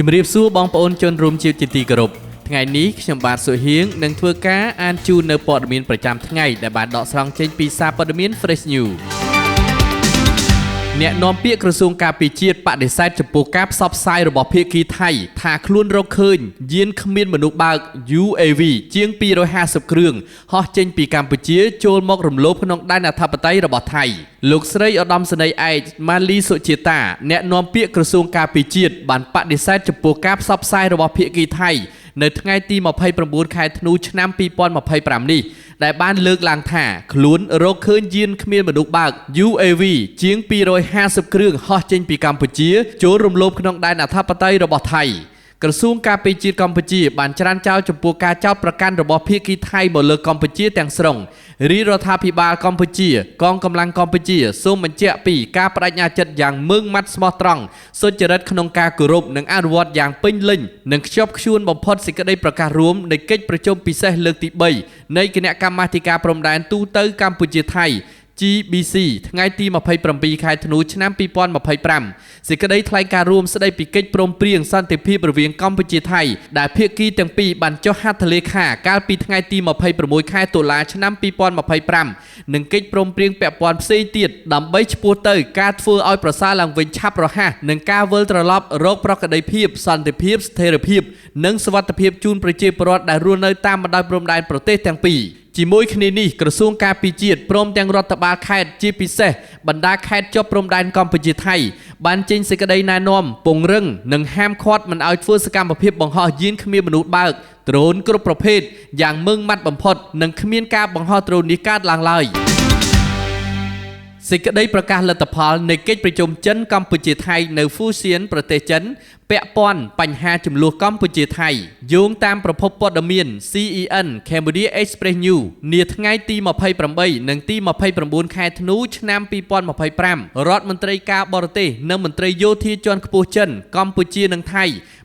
ជំរាបសួរបងប្អូនជនរួមជាតិជាទីគោរពថ្ងៃនេះខ្ញុំបាទសុហៀងនឹងធ្វើការអានជូននៅព័ត៌មានប្រចាំថ្ងៃដែលបានដកស្រង់ចេញពីសារព័ត៌មាន Fresh News អ្នកនាំពាក្យក្រសួងការពារជាតិបដិសេធចំពោះការផ្សព្វផ្សាយរបស់ភាគីថៃថាខ្លួនរកឃើញយានគ្មានមនុស្សបើក UAV ជាង250គ្រឿងហោះចេញពីកម្ពុជាចូលមករំលោភក្នុងដែនអធិបតេយ្យរបស់ថៃលោកស្រីឧត្តមសេនីយ៍ឯកម៉ាលីសុជាតាអ្នកនាំពាក្យក្រសួងការពារជាតិបានបដិសេធចំពោះការផ្សព្វផ្សាយរបស់ភាគីថៃនៅថ្ងៃទី29ខែធ្នូឆ្នាំ2025នេះដែលបានលើកឡើងថាខ្លួនរកឃើញយានគ្មានមនុស្សបើក UAV ជាង250គ្រឿងហោះចេញពីកម្ពុជាចូលរំលោភក្នុងដែនអធិបតេយ្យរបស់ថៃក្រសួងការពារជាតិកម្ពុជាបានច្រានចោលចំពោះការចោទប្រកាន់របស់ភាគីថៃមកលើកម្ពុជាទាំងស្រុងរាជរដ្ឋាភិបាលកម្ពុជាកងកម្លាំងកម្ពុជាសូមបញ្ជាក់ពីការបដិញ្ញាចិត្តយ៉ាងម៉ឺងម៉ាត់ស្មោះត្រង់សុចរិតក្នុងការគោរពនិងអនុវត្តយ៉ាងពេញលេញនិងខ្ជាប់ខ្ជួនបំផុតសេចក្តីប្រកាសរួមនៃកិច្ចប្រជុំពិសេសលើកទី3នៃគណៈកម្មាធិការព្រំដែនទូតកម្ពុជាថៃGBC ថ្ងៃទី27ខែធ្នូឆ្នាំ2025សេចក្តីថ្លែងការណ៍រួមស្តីពីកិច្ចព្រមព្រៀងសន្តិភាពរវាងកម្ពុជាថៃដែលភាគីទាំងពីរបានចុះហត្ថលេខាកាលពីថ្ងៃទី26ខែតុលាឆ្នាំ2025និងកិច្ចព្រមព្រៀងពាក់ព័ន្ធផ្សេងទៀតដើម្បីឆ្ពោះទៅការធ្វើឲ្យប្រសើរឡើងវិញឆាប់រហ័សនិងការវិលត្រឡប់រកប្រក្រតីភាពសន្តិភាពស្ថិរភាពនិងសុវត្ថិភាពជូនប្រជាពលរដ្ឋដែលរស់នៅតាមបណ្ដោយព្រំដែនប្រទេសទាំងពីរជាមួយគ្នានេះក្រសួងការពារជាតិព្រមទាំងរដ្ឋបាលខេត្តជាពិសេសបណ្ដាខេត្តជាប់ព្រំដែនកម្ពុជាថៃបានចេញសេចក្តីណែនាំពង្រឹងនិងហាមឃាត់មិនឲ្យធ្វើសកម្មភាពបង្ហោះយានគ្មានមនុស្សបើកដ្រូនគ្រប់ប្រភេទយ៉ាងម៉ឺងម៉ាត់បំផុតនិងគ្មានការបង្ហោះដ្រូននេះកើតឡើងឡើយសេចក្តីប្រកាសលទ្ធផលនៃកិច្ចប្រជុំចិនកម្ពុជាថៃនៅហ្វូសៀនប្រទេសចិនពាក់ព័ន្ធបញ្ហាចំនួនកម្ពុជាថៃយោងតាមប្រភពព័ត៌មាន CEN Cambodia Express News នាថ្ងៃទី28និងទី29ខែធ្នូឆ្នាំ2025រដ្ឋមន្ត្រីការបរទេសនិងមន្ត្រីយោធាជាន់ខ្ពស់ចិនកម្ពុជានិងថៃ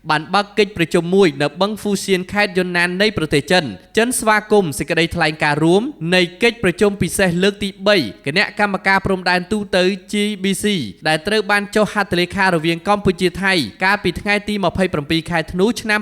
បានបើកកិច្ចប្រជុំមួយនៅបឹងហ្វូសៀនខេត្តយុនណាននៃប្រទេសចិនស្វាគមន៍សេចក្តីថ្លែងការណ៍រួមនៃកិច្ចប្រជុំពិសេសលើកទី3គណៈកម្មការព្រំដែនទូត GBC ដែលត្រូវបានចុះហត្ថលេខារវាងកម្ពុជាថៃកាលពីថ្ងៃទី27ខែធ្នូឆ្នាំ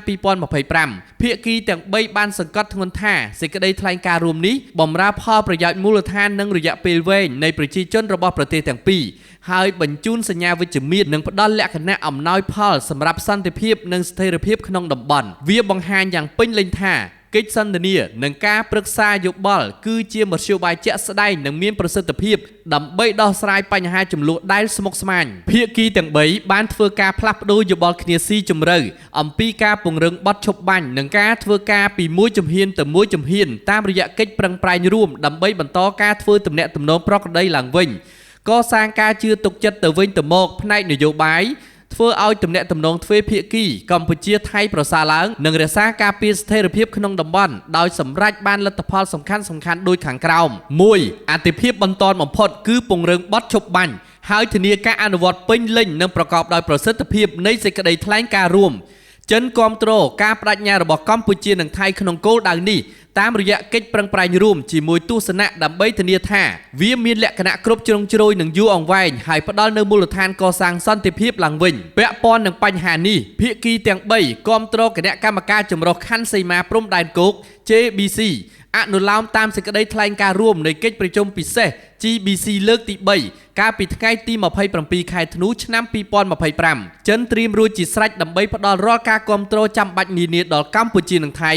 2025ភាគីទាំង3បានសង្កត់ធ្ងន់ថាសេចក្តីថ្លែងការណ៍រួមនេះបម្រើផលប្រយោជន៍មូលដ្ឋាននិងរយៈពេលវែងនៃប្រជាជនរបស់ប្រទេសទាំងពីរហើយបញ្ជូនសញ្ញាវិជ្ជមាននិងផ្ដល់លក្ខណៈអំណោយផលសម្រាប់សន្តិភាពនិងស្ថិរភាពក្នុងតំបន់វាបង្ហាញយ៉ាងពេញលេញថាកិច្ចសន្ទនានិងការប្រឹក្សាយោបល់គឺជាមធ្យោបាយជាក់ស្ដែងនិងមានប្រសិទ្ធភាពដើម្បីដោះស្រាយបញ្ហាចំនួនដែលស្មុគស្មាញភាគីទាំង3បានធ្វើការផ្លាស់ប្ដូរយោបល់គ្នាស៊ីជម្រៅអំពីការពង្រឹងបទឈប់បាញ់និងការធ្វើការពីមួយជំហានទៅមួយជំហានតាមរយៈកិច្ចប្រឹងប្រែងរួមដើម្បីបន្តការធ្វើទំនាក់ទំនងប្រក្រតីឡើងវិញកសាងការជឿទុកចិត្តទៅវិញទៅមកផ្នែកនយោបាយធ្វើឲ្យទំនាក់ទំនងទ្វេភាគីកម្ពុជាថៃប្រសើរឡើងនិងរក្សាការពារស្ថិរភាពក្នុងតំបន់ដោយសម្រេចបានលទ្ធផលសំខាន់ដូចខាងក្រោម 1. អាទិភាពបន្តបំផុតគឺពង្រឹងបទឈប់បាញ់ហើយធានាការអនុវត្តពេញលេញនិងប្រកបដោយប្រសិទ្ធភាពនៃសេចក្តីថ្លែងការណ៍រួមចិនគាំទ្រការបដិញ្ញារបស់កម្ពុជានិងថៃក្នុងគោលដៅនេះតាមរយៈកិច្ចប្រឹងប្រែងរួមជាមួយទស្សនៈដើម្បីធានាថាវាមានលក្ខណៈគ្រប់ជ្រុងជ្រោយនិងយូរអង្វែងហើយផ្ដល់នូវមូលដ្ឋានកសាងសន្តិភាពឡើងវិញពាក់ព័ន្ធនឹងបញ្ហានេះភាគីទាំង3គាំទ្រគណៈកម្មការចម្រុះខណ្ឌសីមាព្រំដែនគោក JBC អនុលោមតាមសេចក្តីថ្លែងការណ៍រួមនៃកិច្ចប្រជុំពិសេស GBC លើកទី3កាលពីថ្ងៃទី27ខែធ្នូឆ្នាំ2025ចិនត្រៀមរួចជាស្រេចដើម្បីផ្ដល់រាល់ការគាំទ្រចាំបាច់នានាដល់កម្ពុជានិងថៃ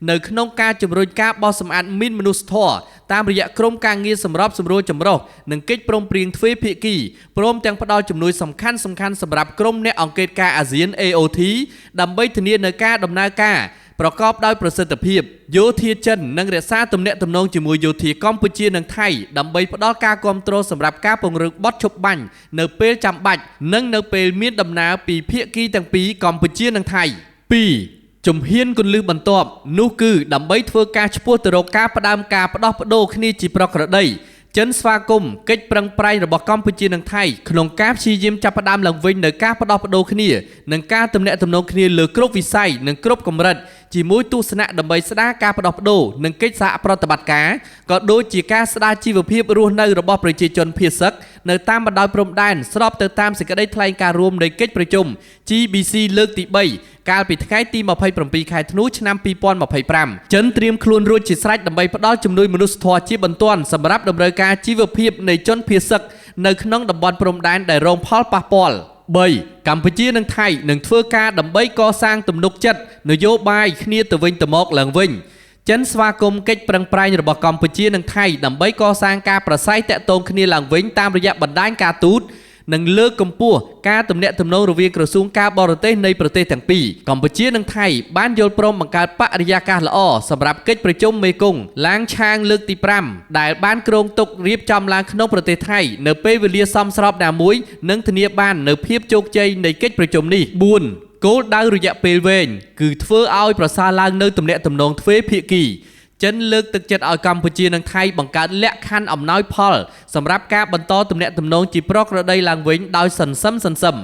នៅក្នុងការជំរុញការបោះសម្អាតមីនមនុស្សធម៌តាមរយៈក្រុមការងារសម្របសម្រួលចម្រុះនិងកិច្ចព្រមព្រៀងទ្វេភាគីព្រមទាំងផ្ដល់ជំនួយសំខាន់សម្រាប់ក្រុមអ្នកអង្កេតការណ៍អាស៊ាន AOT ដើម្បីធានានូវការដំណើរការប្រកបដោយប្រសិទ្ធភាពយោធាចិននិងរក្សាទំនាក់ទំនងជាមួយយោធាកម្ពុជានិងថៃដើម្បីផ្ដល់ការគាំទ្រសម្រាប់ការពង្រឹងបទឈប់បាញ់នៅពេលចាំបាច់និងនៅពេលមានដំណើរពីភាគីទាំងពីរកម្ពុជានិងថៃ 2. ជំហានគន្លឹះបន្ទាប់នោះគឺដើម្បីធ្វើការឆ្ពោះទៅរកការផ្ដើមការផ្ដោះប្ដូរគ្នាជាប្រក្រតីចិនស្វាគមន៍កិច្ចប្រឹងប្រែងរបស់កម្ពុជានិងថៃក្នុងការព្យាយាមចាប់ផ្ដើមឡើងវិញនៅការផ្ដោះប្ដូរគ្នានិងការទំនាក់ទំនងគ្នាលើគ្រប់វិស័យនិងគ្រប់កម្រិត ជាមួយទស្សនៈដើម្បីស្ដារការផ្ដោះប្ដូរនិងកិច្ចសហប្រតិបត្តិការក៏ដូចជាការស្ដារជីវភាពរស់នៅរបស់ប្រជាជនភាគសឹកនៅតាមបណ្ដោយព្រំដែនស្របទៅតាមសេចក្តីថ្លែងការណ៍រួមនៃកិច្ចប្រជុំ GBC លើកទី3កាលពីថ្ងៃទី27ខែធ្នូឆ្នាំ2025ចិនត្រៀមខ្លួនរួចជាស្រេចដើម្បីផ្ដល់ជំនួយមនុស្សធម៌ជាបន្ទាន់សម្រាប់តម្រូវការជីវភាពនៃជនភាគសឹកនៅក្នុងតំបន់ព្រំដែនដែលរងផលប៉ះពាល់3កម្ពុជានិងថៃនឹងធ្វើការដើម្បីកសាងទំនុកចិត្តនយោបាយគ្នាទៅវិញទៅមកឡើងវិញចិនស្វាគមន៍កិច្ចប្រឹងប្រែងរបស់កម្ពុជានិងថៃដើម្បីកសាងការប្រស័យតាក់ទងគ្នាឡើងវិញតាមរយៈបណ្ដាញការទូតនិងលើកកម្ពស់ការទំនាក់ទំនងរវាងក្រសួងការបរទេសនៃប្រទេសទាំងពីរកម្ពុជានិងថៃបានយល់ព្រមបង្កើតបរិយាកាសល្អសម្រាប់កិច្ចប្រជុំមេគង្គឡាងឆាងលើកទី5ដែលបានគ្រោងទុករៀបចំឡើងក្នុងប្រទេសថៃនៅពេលវេលាសមស្របណាមួយនឹងធានាបាននូវភាពជោគជ័យនៃកិច្ចប្រជុំនេះ4គោលដៅរយៈពេលវែងគឺធ្វើឲ្យប្រសើរឡើងនៅទំនាក់ទំនងទ្វេភាគីចិនលើកទឹកចិត្តឲ្យកម្ពុជានិងថៃបង្កើតលក្ខខណ្ឌអំណោយផលសម្រាប់ការបន្តទំនាក់ទំនងជាប្រក្រតីឡើងវិញដោយសន្សឹម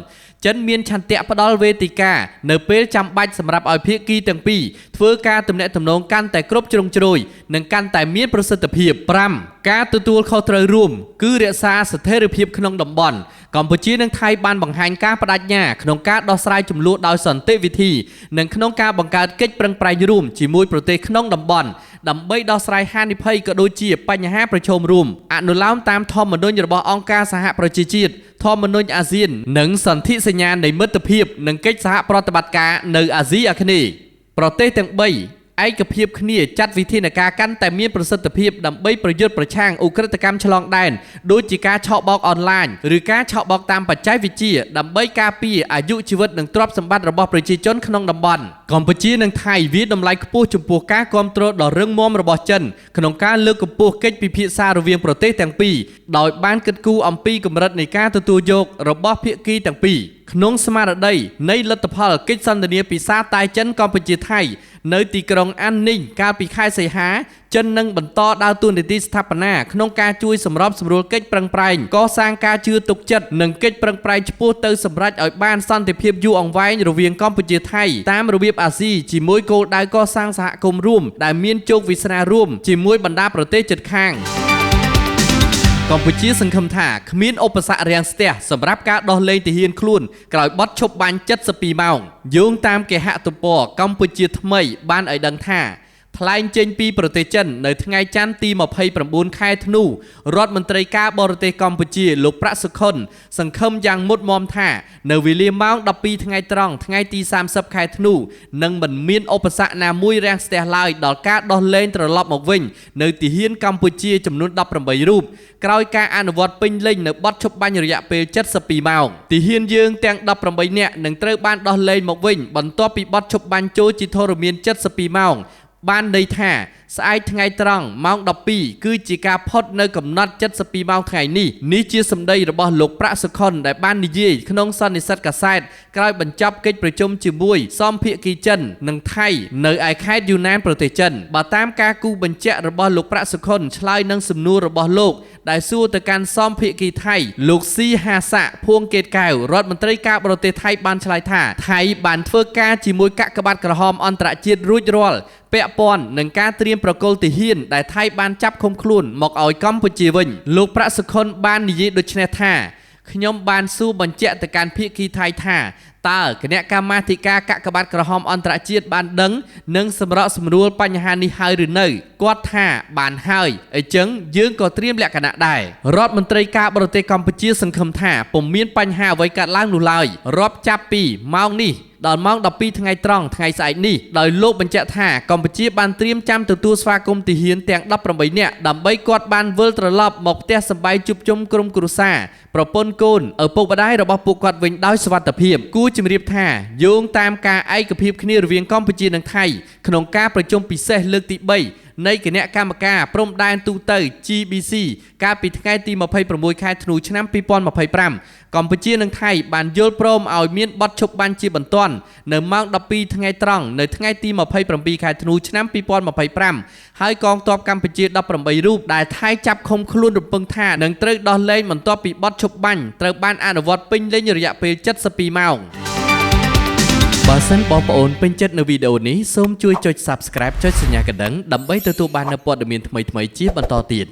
ចិនមានឆន្ទៈផ្ដល់វេទិកានៅពេលចាំបាច់សម្រាប់ឲ្យភាគីទាំងពីរធ្វើការទំនាក់ទំនងកាន់តែគ្រប់ជ្រុងជ្រោយនិងកាន់តែមានប្រសិទ្ធភាព5ការទទួលខុសត្រូវរួមគឺរក្សាស្ថិរភាពក្នុងតំបន់កម្ពុជានិងថៃបានបង្ហាញការបដិញ្ញាក្នុងការដោះស្រាយជម្លោះដោយសន្តិវិធីនិងក្នុងការបង្កើតកិច្ចប្រឹងប្រែងរួមជាមួយប្រទេសក្នុងតំបន់ដើម្បីដោះស្រាយហានិភ័យក៏ដូចជាបញ្ហាប្រឈមរួមអនុលោមតាមធម្មនុញ្ញរបស់អង្គការសហប្រជាជាតិធម្មនុញ្ញអាស៊ាននិងសន្ធិសញ្ញានៃមិត្តភាពនិងកិច្ចសហប្រតិបត្តិការនៅអាស៊ីអាគ្នេយ៍ប្រទេសទាំង3ឯកភាពគ្នាចាត់វិធានការកាន់តែមានប្រសិទ្ធភាពដើម្បីប្រយុទ្ធប្រឆាំងឧក្រិដ្ឋកម្មឆ្លងដែនដូចជាការឆក់បោកអនឡាញឬការឆក់បោកតាមបច្ចេកវិទ្យាដើម្បីការពារអាយុជីវិតនិងទ្រព្យសម្បត្តិរបស់ប្រជាជនក្នុងតំបន់កម្ពុជានិងថៃវាតម្លៃខ្ពស់ចំពោះការគាំទ្រដ៏រឹងមាំរបស់ចិនក្នុងការលើកកម្ពស់កិច្ចពិភាក្សារវាងប្រទេសទាំងពីរដោយបានគិតគូរអំពីកម្រិតនៃការទទួលយករបស់ភាគីទាំងពីរក្នុងស្មារតីនៃលទ្ធផលកិច្ចសន្ទនាពិសាតែចិនកម្ពុជាថៃនៅទីក្រុងអាននីងកាលពីខែសីហាចិននឹងបន្តដើរតួនាទីស្ថាបនាក្នុងការជួយសម្របសម្រួលកិច្ចប្រឹងប្រែងកសាងការជឿទុកចិត្តនិងកិច្ចប្រឹងប្រែងឆ្ពោះទៅសម្រេចឲ្យបានសន្តិភាពយូរអង្វែងរវាងកម្ពុជាថៃតាមរបៀបអាស៊ីជាមួយគោលដៅកសាងសហគមន៍រួមដែលមានជោគវាសនារួមជាមួយបណ្ដាប្រទេសជិតខាងកម្ពុជាសង្ឃឹមថាគ្មានឧបសគ្គរាំងស្ទះសម្រាប់ការដោះលែងទាហានខ្លួនក្រោយបទឈប់បាញ់72ម៉ោងយោងតាមគេហទំព័រកម្ពុជាថ្មីបានឲ្យដឹងថាថ្លែងចេញពីប្រទេសចិននៅថ្ងៃច័ន្ទទី29ខែធ្នូរដ្ឋមន្ត្រីការបរទេសកម្ពុជាលោកប្រាក់សុខុនសង្ឃឹមយ៉ាងមុតមមថានៅវេលាម៉ោង12ថ្ងៃត្រង់ថ្ងៃទី30ខែធ្នូនឹងមិនមានឧបសគ្គណាមួយរាំងស្ទះឡើយដល់ការដោះលែងត្រឡប់មកវិញនៅទាហានកម្ពុជាចំនួន18រូបក្រោយការអនុវត្តពេញលេញនៅបទឈប់បាញ់រយៈពេល72ម៉ោងទាហានយើងទាំង18នាក់នឹងត្រូវបានដោះលែងមកវិញបន្ទាប់ពីបទឈប់បាញ់ចូលជាធរមាន72ម៉ោងបានន័យថាស្អែកថ្ងៃត្រង់ម៉ោង12គឺជាការផុតនៅកំណត់72ម៉ោងថ្ងៃនេះជាសម្ដីរបស់លោកប្រាក់សុខុនដែលបាននិយាយក្នុងសន្និសីទកាសែតក្រោយបញ្ចប់កិច្ចប្រជុំជាមួយសមភាគីចិននិងថៃនៅឯខេត្តយូណានប្រទេសចិនបើតាមការគូបញ្ជាក់របស់លោកប្រាក់សុខុនឆ្លើយនឹងសំណួររបស់លោកដែលសួរទៅកាន់សមភាគីថៃលោកស៊ីហាសាក់ភួងកេតកែវរដ្ឋមន្ត្រីការបរទេសថៃបានឆ្លើយថាថៃបានធ្វើការជាមួយកាកបាទក្រហមអន្តរជាតិរួចរាល់ពាក់ព័ន្ធនឹងការត្រៀមប្រគល់ទាហានដែលថៃបានចាប់ឃុំខ្លួនមកឲ្យកម្ពុជាវិញលោកប្រាក់សុខុនបាននិយាយដូចនេះថាខ្ញុំបានសួរបញ្ជាក់ទៅកាន់ភាគីថៃថាតើគណៈកម្មាធិការកាកបាទក្រហមអន្តរជាតិបានដឹងនិងសម្របសម្រួលបញ្ហានេះហើយឬនៅគាត់ថាបានហើយអញ្ចឹងយើងក៏ត្រៀមលក្ខណៈដែររដ្ឋមន្ត្រីការបរទេសកម្ពុជាសង្ឃឹមថាពុំមានបញ្ហាអ្វីកើតឡើងនោះឡើយរាប់ចាប់ពីម៉ោងនេះដល់ម៉ោង12ថ្ងៃត្រង់ថ្ងៃស្អែកនេះដោយលោកបញ្ជាក់ថាកម្ពុជាបានត្រៀមចាំទទួលស្វាគមន៍ទាហានទាំង18នាក់ដើម្បីគាត់បានវិលត្រឡប់មកផ្ទះសម្បែងជួបជុំក្រុមគ្រួសារប្រពន្ធកូនឪពុកម្ដាយរបស់ពួកគាត់វិញដោយសុវត្ថិភាពគួរជំរាបថាយោងតាមការឯកភាពគ្នារវាងកម្ពុជានិងថៃក្នុងការប្រជុំពិសេសលើកទី3នៃគណៈកម្មការព្រំដែនទូទៅ GBC កាលពីថ្ងៃទី26ខែធ្នូឆ្នាំ2025កម្ពុជានិងថៃបានយល់ព្រមឲ្យមានបទឈប់បាញ់ជាបន្ទាន់នៅម៉ោង12ថ្ងៃត្រង់នៅថ្ងៃទី27ខែធ្នូឆ្នាំ2025ហើយកងទ័ពកម្ពុជា18រូបដែលថៃចាប់ឃុំខ្លួនរំពឹងថានឹងត្រូវដោះលែងបន្ទាប់ពីបទឈប់បាញ់ត្រូវបានអនុវត្តពេញលេញរយៈពេល72ម៉ោងប បើសិនបងប្អូនពេញចិត្តនៅវីដេអូនេះសូមជួយចុច Subscribe ចុចសញ្ញាកណ្ដឹងដើម្បីទទួលបាននូវព័ត៌មានថ្មីៗជាបន្តទៀត